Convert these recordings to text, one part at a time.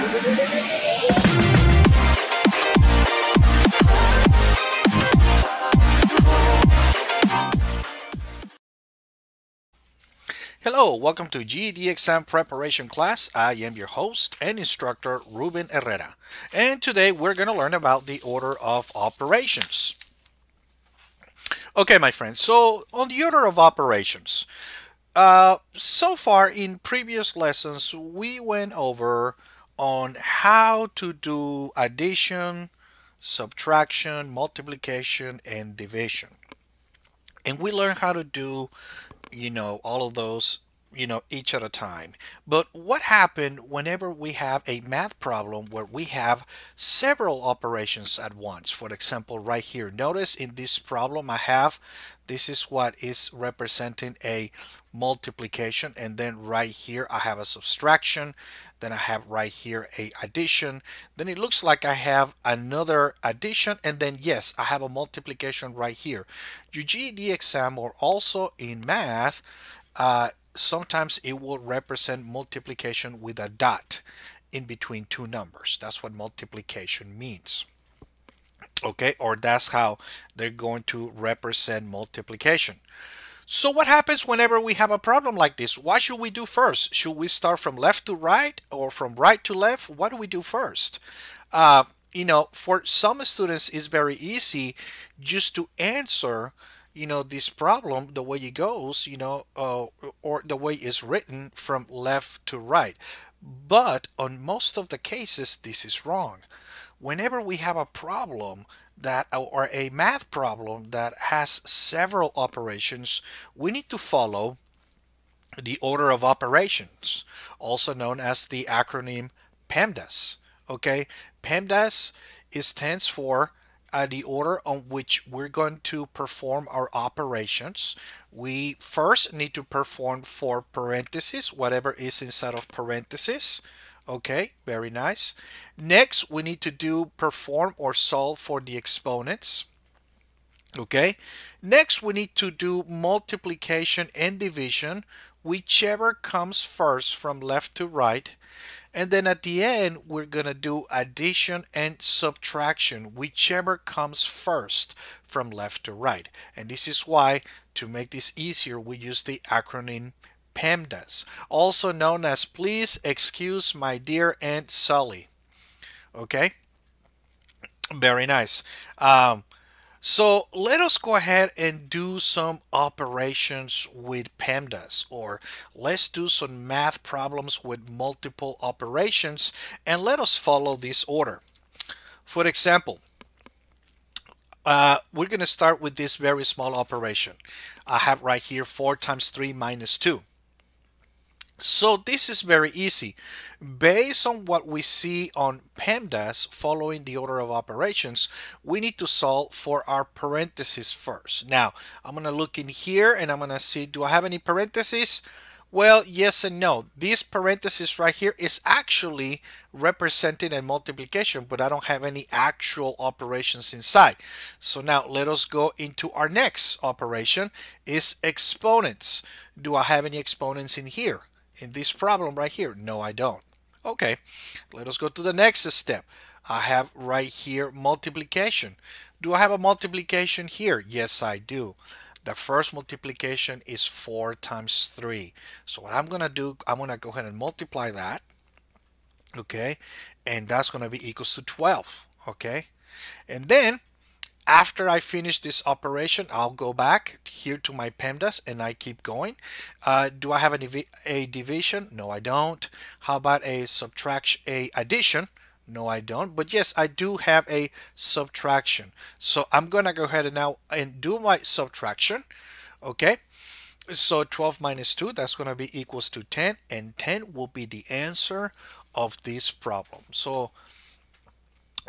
Hello, welcome to GED exam preparation class. I am your host and instructor, Ruben Herrera. And today we're going to learn about the order of operations. Okay, my friends, so on the order of operations, so far in previous lessons, we went over on how to do addition, subtraction, multiplication, and division. And we learned how to do all of those, each at a time. But what happened whenever we have a math problem where we have several operations at once? For example, right here, notice in this problem I have, this is what is representing a multiplication, and then right here I have a subtraction, then I have right here a addition, then it looks like I have another addition, and then yes, I have a multiplication right here. Your GED exam or also in math, sometimes it will represent multiplication with a dot in between two numbers. That's what multiplication means. Okay, or that's how they're going to represent multiplication. So what happens whenever we have a problem like this? What should we do first? Should we start from left to right or from right to left? What do we do first? For some students, it's very easy just to answer this problem the way it goes, or the way it's written from left to right. But on most of the cases, this is wrong. Whenever we have a problem or a math problem that has several operations, we need to follow the order of operations, also known as the acronym PEMDAS. Okay, PEMDAS stands for the order on which we're going to perform our operations. We first need to perform for parentheses, whatever is inside of parentheses. Okay, very nice. Next, we need to perform or solve for the exponents. Okay, next we need to do multiplication and division, whichever comes first from left to right. And then at the end, we're going to do addition and subtraction, whichever comes first from left to right. And this is why, to make this easier, we use the acronym PEMDAS, also known as Please Excuse My Dear Aunt Sally. Okay, very nice. So let us go ahead and do some operations with PEMDAS, or let's do some math problems with multiple operations, and let us follow this order. For example, we're going to start with this very small operation. I have right here 4 times 3 minus 2. So this is very easy. Based on what we see on PEMDAS following the order of operations, we need to solve for our parentheses first. Now, I'm going to look in here and I'm going to see, do I have any parentheses? Well, yes and no. This parenthesis right here is actually representing a multiplication, but I don't have any actual operations inside. So now let us go into our next operation, is exponents. Do I have any exponents in here? In this problem right here? No, I don't. Okay, let us go to the next step. I have right here multiplication. Do I have a multiplication here? Yes, I do. The first multiplication is 4 times 3. So what I'm going to do, I'm going to go ahead and multiply that. Okay, and that's going to be equals to 12. Okay, and then after I finish this operation, I'll go back here to my PEMDAS and I keep going. Do I have a division? No, I don't. How about a subtraction, a addition? No, I don't. But yes, I do have a subtraction. So I'm going to go ahead and now do my subtraction. Okay. So 12 minus 2, that's going to be equals to 10. And 10 will be the answer of this problem. So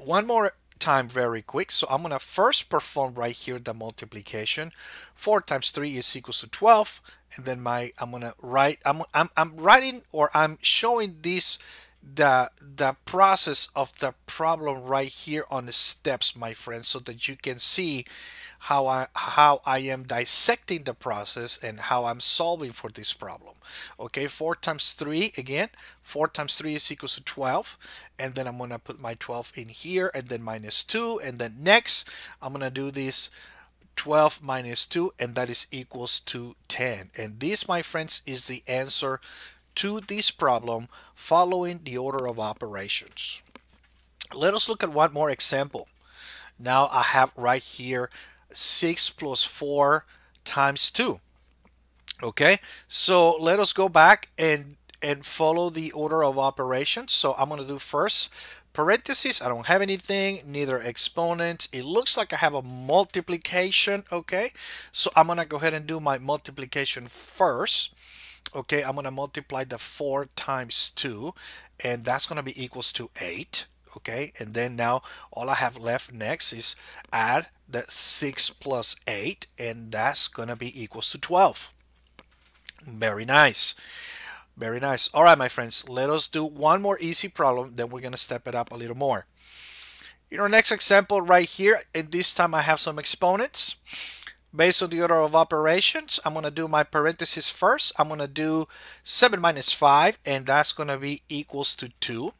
one more time very quick. So I'm going to first perform right here the multiplication. 4 times 3 is equals to 12, and then I'm going to write, I'm writing, or I'm showing this the process of the problem right here on the steps, my friends, so that you can see how I am dissecting the process and how I'm solving for this problem. Okay, 4 times 3 again. 4 times 3 is equals to 12, and then I'm going to put my 12 in here, and then minus 2, and then next I'm going to do this 12 minus 2, and that is equals to 10. And this, my friends, is the answer to this problem following the order of operations. Let us look at one more example. Now I have right here 6 plus 4 times 2. Okay, so let us go back and follow the order of operations. So I'm going to do first parentheses. I don't have anything, neither exponent. It looks like I have a multiplication. Okay, so I'm going to go ahead and do my multiplication first. Okay, I'm going to multiply the 4 times 2, and that's going to be equals to 8. Okay, and then now all I have left next is add the 6 plus 8, and that's going to be equals to 12. Very nice. Very nice. All right, my friends, let us do one more easy problem, then we're going to step it up a little more. In our next example right here, and this time I have some exponents. Based on the order of operations, I'm going to do my parentheses first. I'm going to do 7 minus 5, and that's going to be equals to 2.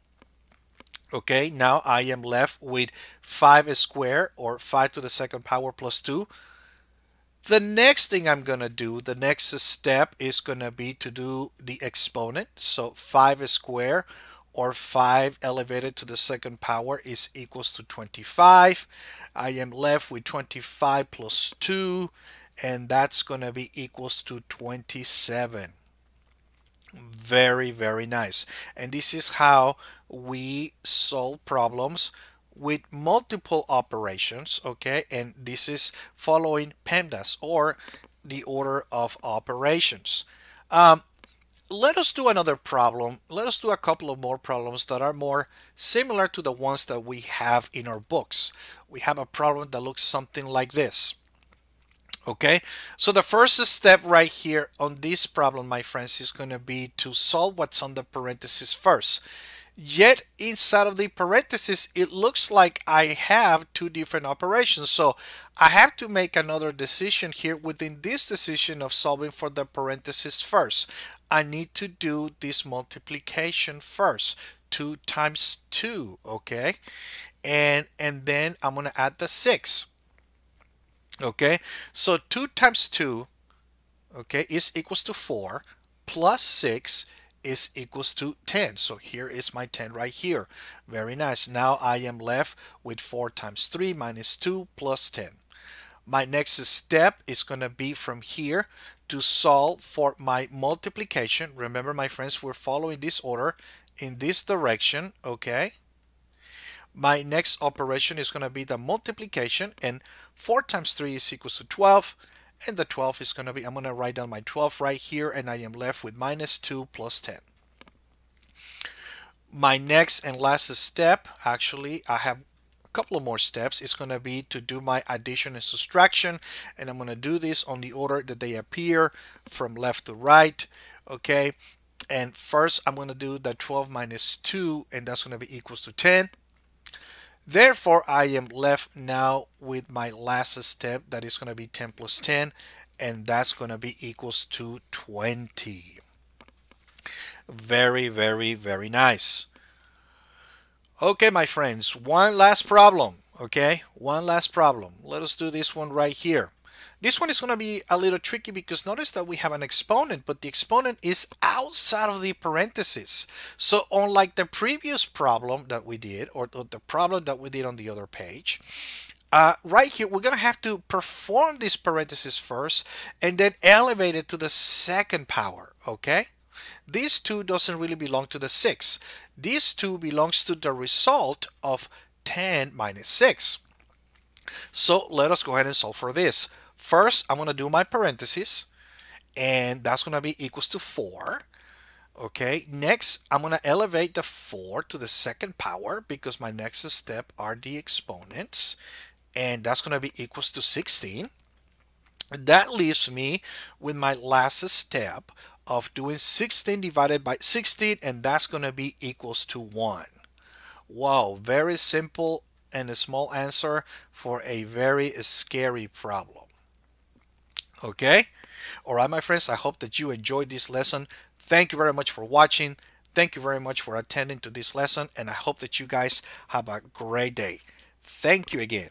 Okay, now I am left with 5 squared, or 5 to the second power plus 2. The next thing I'm going to do, the next step is going to be to do the exponent. So 5 squared, or 5 elevated to the second power, is equals to 25. I am left with 25 plus 2, and that's going to be equals to 27. Very, very nice. And this is how we solve problems with multiple operations, okay? And this is following PEMDAS, or the order of operations. Let us do another problem. Let us do a couple of more problems that are more similar to the ones that we have in our books. We have a problem that looks something like this. Okay, so the first step right here on this problem, my friends, is going to be to solve what's on the parentheses first. Yet inside of the parentheses, it looks like I have two different operations. So I have to make another decision here within this decision of solving for the parentheses first. I need to do this multiplication first. 2 times 2, okay? And then I'm going to add the 6. Okay, so 2 times 2, okay, is equals to 4, plus 6 is equals to 10. So here is my 10 right here. Very nice. Now I am left with 4 times 3 minus 2 plus 10. My next step is going to be from here to solve for my multiplication. Remember, my friends, we're following this order in this direction, okay? My next operation is going to be the multiplication, and 4 times 3 is equals to 12, and the 12 is going to be, I'm going to write down my 12 right here, and I am left with minus 2 plus 10. My next and last step, actually I have a couple of more steps, is going to be to do my addition and subtraction, and I'm going to do this on the order that they appear from left to right, okay? And first I'm going to do the 12 minus 2, and that's going to be equals to 10. Therefore, I am left now with my last step, that is going to be 10 plus 10, and that's going to be equals to 20. Very, very, very nice. Okay, my friends, one last problem, okay? One last problem. Let us do this one right here. This one is going to be a little tricky because notice that we have an exponent, but the exponent is outside of the parentheses. So unlike the previous problem that we did, or the problem that we did on the other page, right here we're going to have to perform this parenthesis first and then elevate it to the second power, okay? This 2 doesn't really belong to the 6. This 2 belongs to the result of 10 minus 6. So let us go ahead and solve for this. First, I'm going to do my parentheses, and that's going to be equals to 4. Okay, next, I'm going to elevate the 4 to the second power because my next step are the exponents, and that's going to be equals to 16. That leaves me with my last step of doing 16 divided by 16, and that's going to be equals to 1. Wow, very simple and a small answer for a very scary problem. Okay? All right, my friends, I hope that you enjoyed this lesson. Thank you very much for watching. Thank you very much for attending to this lesson, and I hope that you guys have a great day. Thank you again.